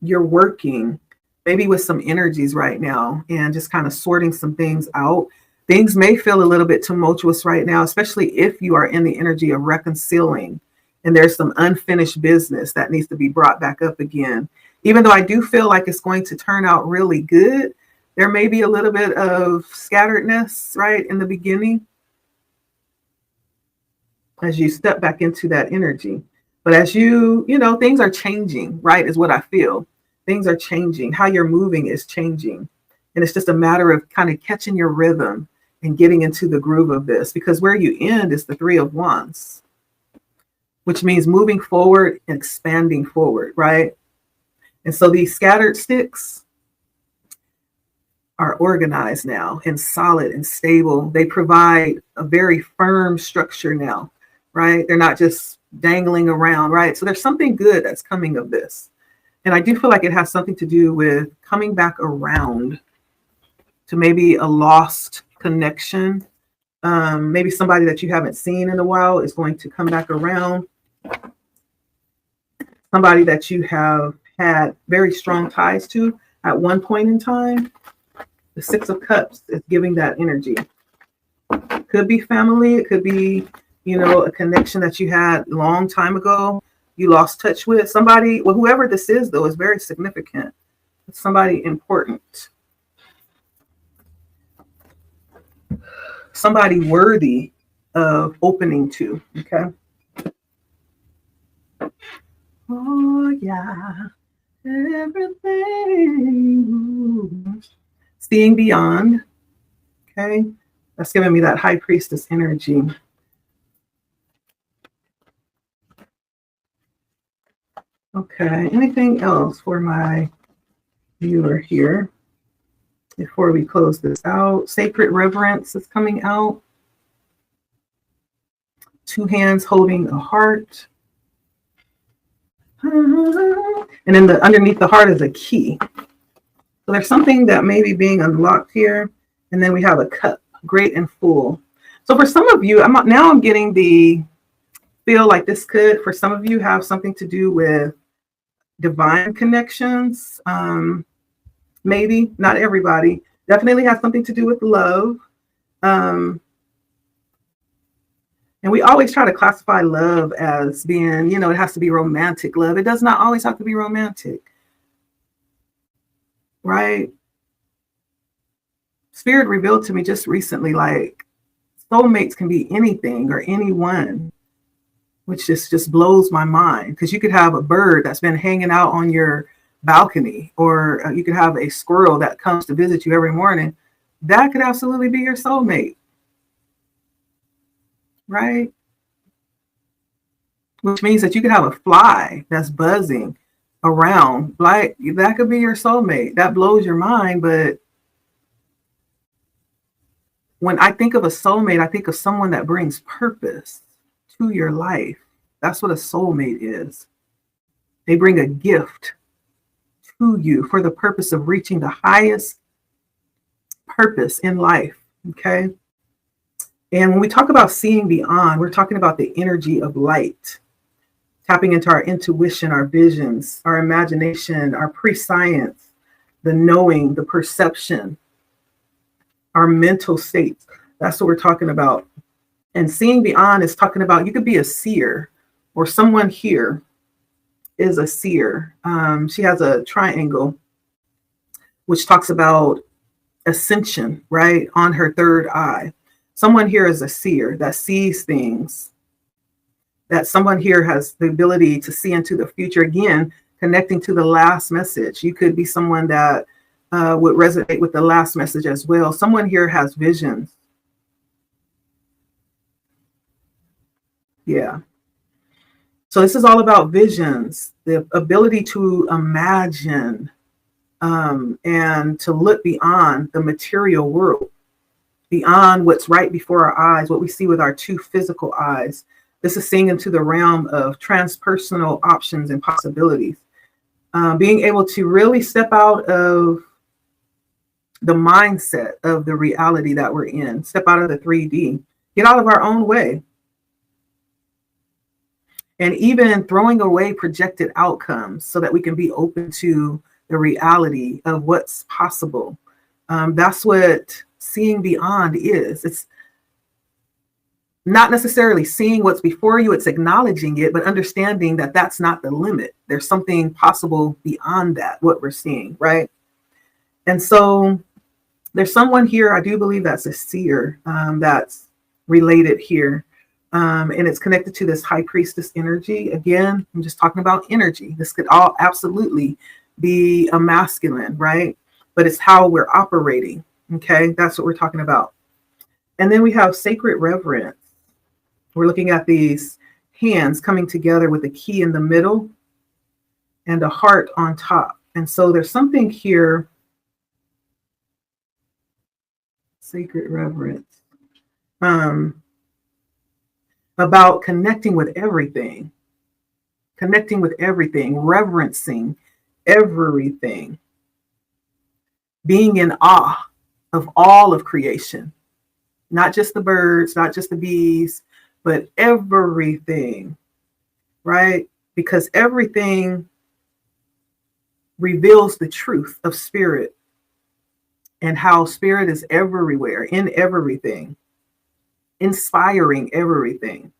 you're working maybe with some energies right now and just kind of sorting some things out. Things may feel a little bit tumultuous right now, especially if you are in the energy of reconciling and there's some unfinished business that needs to be brought back up again. Even though I do feel like it's going to turn out really good, there may be a little bit of scatteredness, right, in the beginning as you step back into that energy. But as things are changing, right, is what I feel. Things are changing. How you're moving is changing. And it's just a matter of kind of catching your rhythm and getting into the groove of this, because where you end is the 3 of Wands, which means moving forward and expanding forward, right? And so these scattered sticks are organized now and solid and stable. They provide a very firm structure now, right? They're not just dangling around, right? So there's something good that's coming of this. And I do feel like it has something to do with coming back around to maybe a lost connection Maybe somebody that you haven't seen in a while is going to come back around. Somebody that you have had very strong ties to at one point in time. The Six of Cups is giving that energy. It could be family. It could be, a connection that you had a long time ago. You lost touch with somebody. Well, whoever this is, though, is very significant. It's somebody important. Somebody worthy of opening to. Okay. Oh, yeah. Everything. Seeing beyond. Okay. That's giving me that high priestess energy. Okay. Anything else for my viewer here before we close this out? Sacred reverence is coming out. Two hands holding a heart. And then underneath the heart is a key. So there's something that may be being unlocked here. And then we have a cup, great and full. So for some of you, I'm getting the feel like this could, for some of you, have something to do with divine connections. Maybe, not everybody. Definitely has something to do with love. And we always try to classify love as being, it has to be romantic love. It does not always have to be romantic. Right? Spirit revealed to me just recently, like, soulmates can be anything or anyone, which just blows my mind. Because you could have a bird that's been hanging out on your balcony, or you could have a squirrel that comes to visit you every morning. That could absolutely be your soulmate. Right? Which means that you could have a fly that's buzzing around. Like, that could be your soulmate. That blows your mind. But when I think of a soulmate, I think of someone that brings purpose to your life. That's what a soulmate is. They bring a gift to you for the purpose of reaching the highest purpose in life. Okay. And when we talk about seeing beyond, we're talking about the energy of light, tapping into our intuition, our visions, our imagination, our prescience, the knowing, the perception, our mental states. That's what we're talking about. And seeing beyond is talking about, you could be a seer, or someone here is a seer. She has a triangle, which talks about ascension, right, on her third eye. Someone here is a seer that sees things, that someone here has the ability to see into the future. Again, connecting to the last message. You could be someone that would resonate with the last message as well. Someone here has visions. Yeah. So this is all about visions, the ability to imagine and to look beyond the material world, beyond what's right before our eyes, what we see with our two physical eyes. This is seeing into the realm of transpersonal options and possibilities. Being able to really step out of the mindset of the reality that we're in, step out of the 3D, get out of our own way. And even throwing away projected outcomes so that we can be open to the reality of what's possible. That's what seeing beyond is. It's not necessarily seeing what's before you, it's acknowledging it, but understanding that that's not the limit. There's something possible beyond that, what we're seeing, right? And so there's someone here, I do believe that's a seer, that's related here. And it's connected to this high priestess energy. Again, I'm just talking about energy. This could all absolutely be a masculine, right? But it's how we're operating. Okay, that's what we're talking about. And then we have sacred reverence. We're looking at these hands coming together with a key in the middle and a heart on top. And so there's something here, sacred reverence, about connecting with everything, reverencing everything, being in awe of all of creation. not just the birds, not just the bees, but everything, right? Because everything reveals the truth of spirit and how spirit is everywhere, in everything, inspiring everything.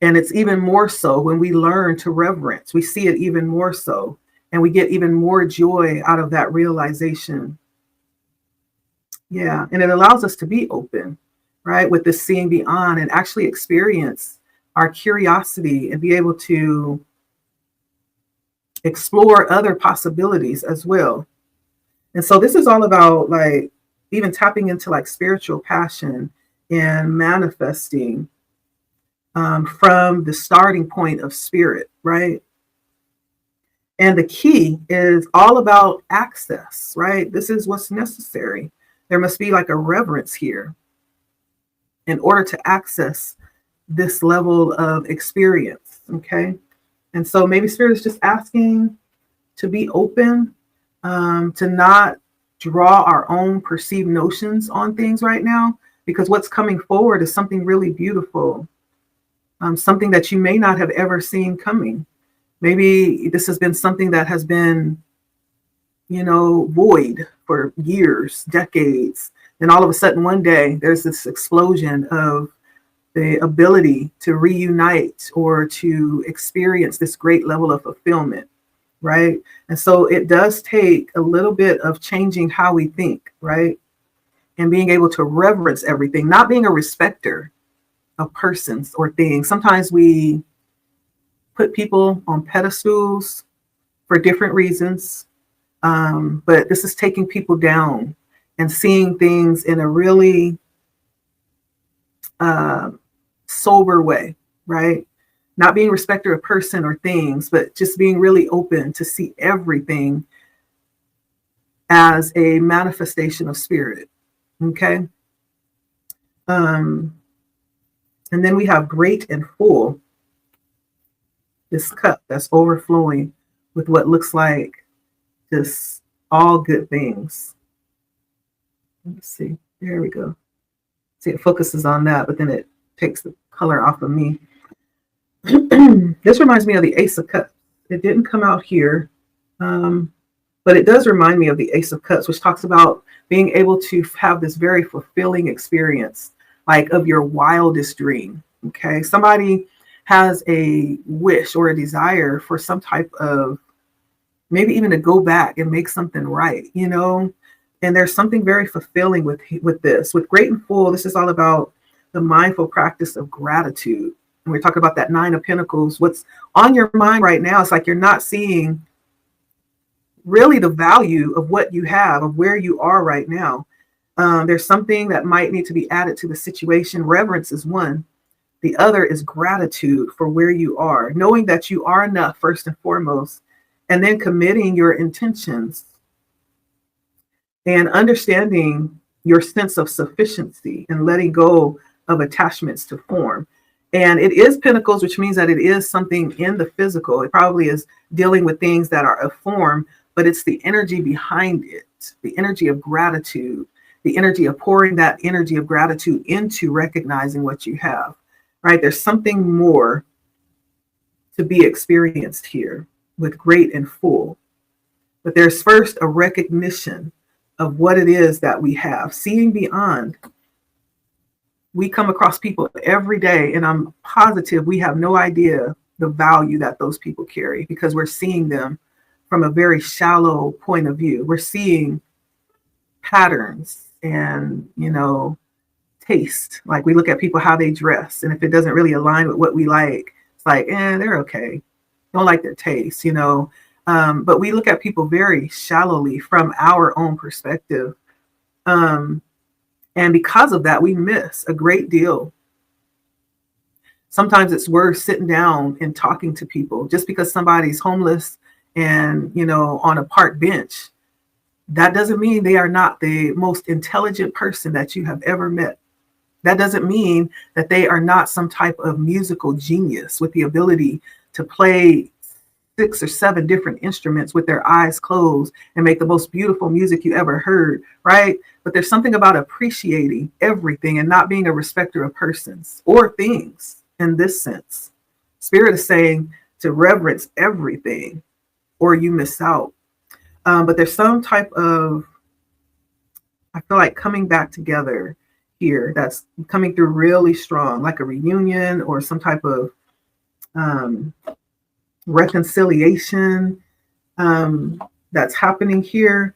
And it's even more so when we learn to reverence, we see it even more so, and we get even more joy out of that realization. Yeah, and it allows us to be open, right, with this seeing beyond and actually experience our curiosity and be able to explore other possibilities as well. And so this is all about like even tapping into like spiritual passion and manifesting from the starting point of spirit, right? And the key is all about access, right? This is what's necessary. There must be like a reverence here in order to access this level of experience, okay? And so maybe spirit is just asking to be open, to not draw our own perceived notions on things right now, because what's coming forward is something really beautiful, something that you may not have ever seen coming. Maybe this has been something that has been, void for years, decades. And all of a sudden, one day, there's this explosion of the ability to reunite or to experience this great level of fulfillment, right? And so it does take a little bit of changing how we think, right? And being able to reverence everything, not being a respecter of persons or things. Sometimes we put people on pedestals for different reasons, but this is taking people down and seeing things in a really sober way, right? Not being a respecter of person or things, but just being really open to see everything as a manifestation of spirit. Okay. And then we have great and full, this cup that's overflowing with what looks like just all good things. Let's see. There we go. See, it focuses on that, but then it takes the color off of me. This reminds me of the Ace of Cups. It didn't come out here, but it does remind me of the Ace of Cups, which talks about being able to have this very fulfilling experience, like of your wildest dream. Okay, somebody has a wish or a desire for some type of, maybe even to go back and make something right, and there's something very fulfilling with this. With great and full, this is all about the mindful practice of gratitude. And we're talking about that Nine of Pentacles. What's on your mind right now, it's like you're not seeing really the value of what you have, of where you are right now. There's something that might need to be added to the situation. Reverence is one. The other is gratitude for where you are, knowing that you are enough first and foremost, and then committing your intentions and understanding your sense of sufficiency and letting go of attachments to form. And it is pentacles, which means that it is something in the physical. It probably is dealing with things that are of form, but it's the energy behind it, the energy of gratitude, the energy of pouring that energy of gratitude into recognizing what you have, right? There's something more to be experienced here with great and full. But there's first a recognition of what it is that we have, seeing beyond. We come across people every day, and I'm positive we have no idea the value that those people carry because we're seeing them from a very shallow point of view. We're seeing patterns and, taste. Like we look at people, how they dress, and if it doesn't really align with what we like, it's like, they're okay. Don't like their taste, but we look at people very shallowly from our own perspective. And because of that, we miss a great deal. Sometimes it's worth sitting down and talking to people. Just because somebody's homeless and, on a park bench, that doesn't mean they are not the most intelligent person that you have ever met. That doesn't mean that they are not some type of musical genius with the ability to play 6 or 7 different instruments with their eyes closed and make the most beautiful music you ever heard, right? But there's something about appreciating everything and not being a respecter of persons or things in this sense. Spirit is saying to reverence everything or you miss out. But there's some type of, I feel like, coming back together here that's coming through really strong, like a reunion or some type of um, reconciliation that's happening here.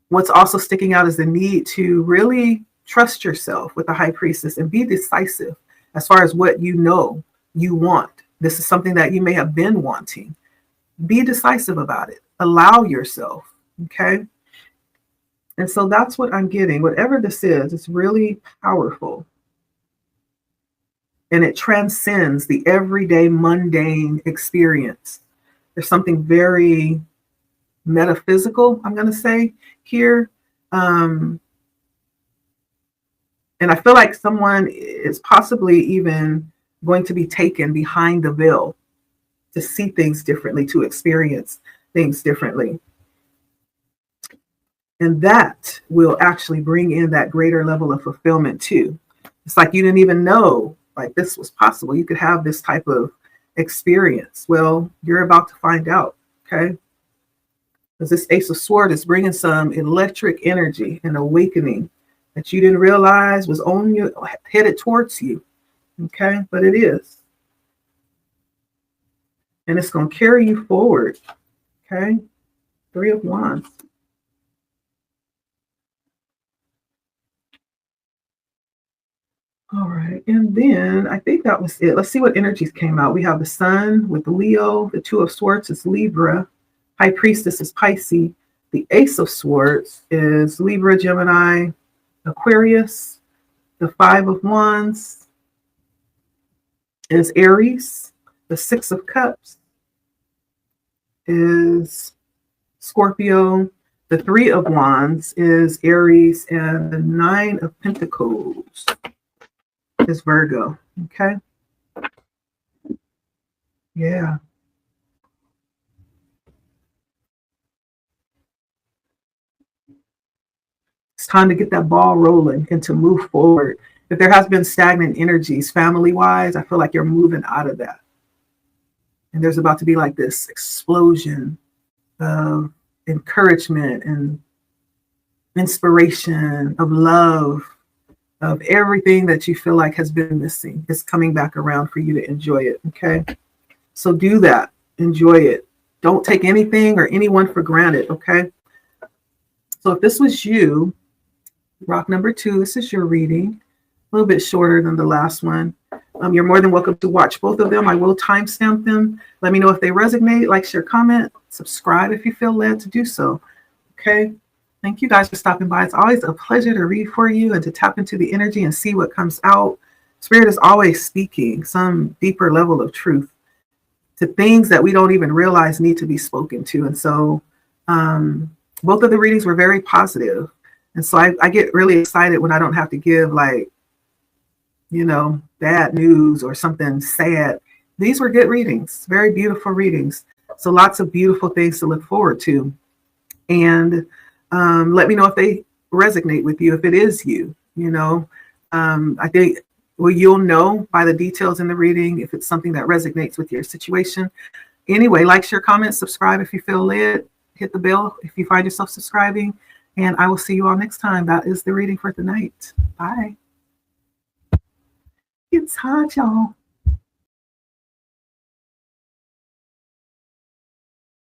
What's also sticking out is the need to really trust yourself with the high priestess and be decisive as far as what you know you want. This is something that you may have been wanting. Be decisive about it. Allow yourself. Okay. And so that's what I'm getting. Whatever this is, it's really powerful. And it transcends the everyday mundane experience. There's something very metaphysical, I'm going to say here. And I feel like someone is possibly even going to be taken behind the veil to see things differently, to experience things differently. And that will actually bring in that greater level of fulfillment too. It's like you didn't even know like this was possible. You could have this type of experience. Well, you're about to find out, okay? Because this Ace of Swords is bringing some electric energy and awakening that you didn't realize was on you, headed towards you, okay? But it is. And it's going to carry you forward, okay? 3 of Wands. All right, and then I think that was it. Let's see what energies came out. We have the Sun with Leo, the 2 of Swords is Libra, High Priestess is Pisces, the Ace of Swords is Libra, Gemini, Aquarius, the 5 of Wands is Aries, the 6 of Cups is Scorpio, the 3 of Wands is Aries, and the 9 of Pentacles is Virgo. Okay. Yeah. It's time to get that ball rolling and to move forward. If there has been stagnant energies family wise, I feel like you're moving out of that. And there's about to be like this explosion of encouragement and inspiration, of love, of everything that you feel like has been missing is coming back around for you to enjoy it. Okay. So do that. Enjoy it. Don't take anything or anyone for granted. Okay. So if this was you, rock number 2, this is your reading. A little bit shorter than the last one. You're more than welcome to watch both of them. I will timestamp them. Let me know if they resonate. Like, share, comment, subscribe if you feel led to do so. Okay. Thank you guys for stopping by. It's always a pleasure to read for you and to tap into the energy and see what comes out. Spirit is always speaking some deeper level of truth to things that we don't even realize need to be spoken to. And so both of the readings were very positive. And so I get really excited when I don't have to give like, you know, bad news or something sad. These were good readings, very beautiful readings. So lots of beautiful things to look forward to. And let me know if they resonate with you, if it is you, you know. I think, well, you'll know by the details in the reading if it's something that resonates with your situation. Anyway, like, share, comment, subscribe if you feel led. Hit the bell if you find yourself subscribing. And I will see you all next time. That is the reading for tonight. Bye. It's hot, y'all.